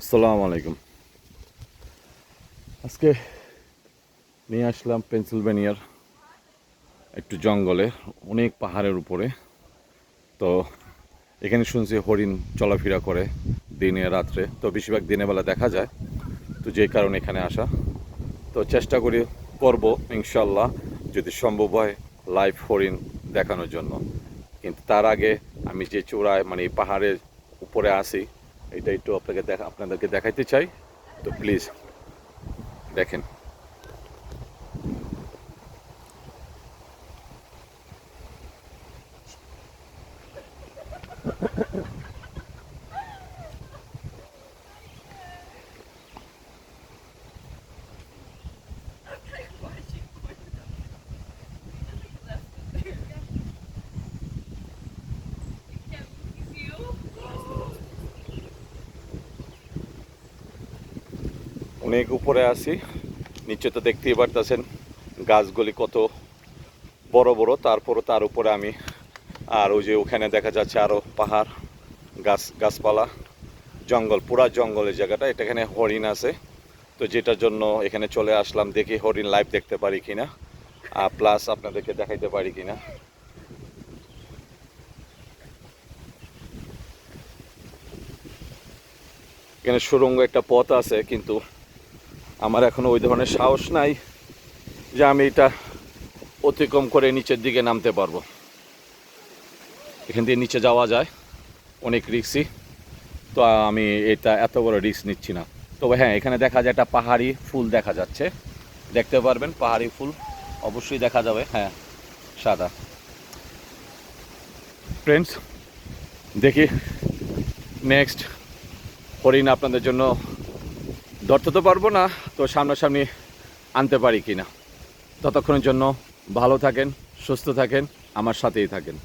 আসসালামু আলাইকুম। আজকে নিয়ে আসলাম পেনসিলভেনিয়ার একটু জঙ্গলে, অনেক পাহাড়ের উপরে। তো এখানে শুনছি হরিণ চলাফেরা করে দিনে রাত্রে, তো বেশিরভাগ দিনের বেলা দেখা যায়। তো যেই কারণে এখানে আসা। তো চেষ্টা করি করব ইনশাল্লাহ, যদি সম্ভব হয় লাইভ হরিণ দেখানোর জন্য। কিন্তু তার আগে আমি যে চূড়ায় মানে এই পাহাড়ের উপরে আসি, এটা একটু আপনাদেরকে দেখাইতে চাই। তো প্লিজ দেখেন। অনেক উপরে আছি, নিচে তো দেখতেই পারতেছেন গাছগুলি কত বড় বড়, তারপরও তার উপরে আমি। আর ওই যে ওখানে দেখা যাচ্ছে আরও পাহাড়, গাছপালা, জঙ্গল, পুরা জঙ্গলের জায়গাটা। এটা এখানে হরিণ আছে, তো যেটার জন্য এখানে চলে আসলাম, দেখি হরিণ লাইভ দেখতে পারি কিনা, প্লাস আপনাদেরকে দেখাইতে পারি কিনা। এখানে সুড়ঙ্গ একটা পথ আছে, কিন্তু আমার এখনো ওই ধরনের সাহস নাই যে আমি এটা অতিক্রম করে নিচের দিকে নামতে পারবো। এখান দিয়ে নিচে যাওয়া যায়, অনেক রিস্কি। তো আমি এটা এত বড় রিস্ক নিচ্ছি না। তবে হ্যাঁ, এখানে দেখা যায় একটা পাহাড়ি ফুল দেখা যাচ্ছে, দেখতে পারবেন পাহাড়ি ফুল অবশ্যই দেখা যাবে। হ্যাঁ, সাদা। ফ্রেন্ডস, দেখি নেক্সট হরিণ আপনাদের জন্য ধরতে তো পারবো না, তো সামনাসামনি আনতে পারি কিনা। ততক্ষণের জন্য ভালো থাকেন, সুস্থ থাকেন, আমার সাথেই থাকেন।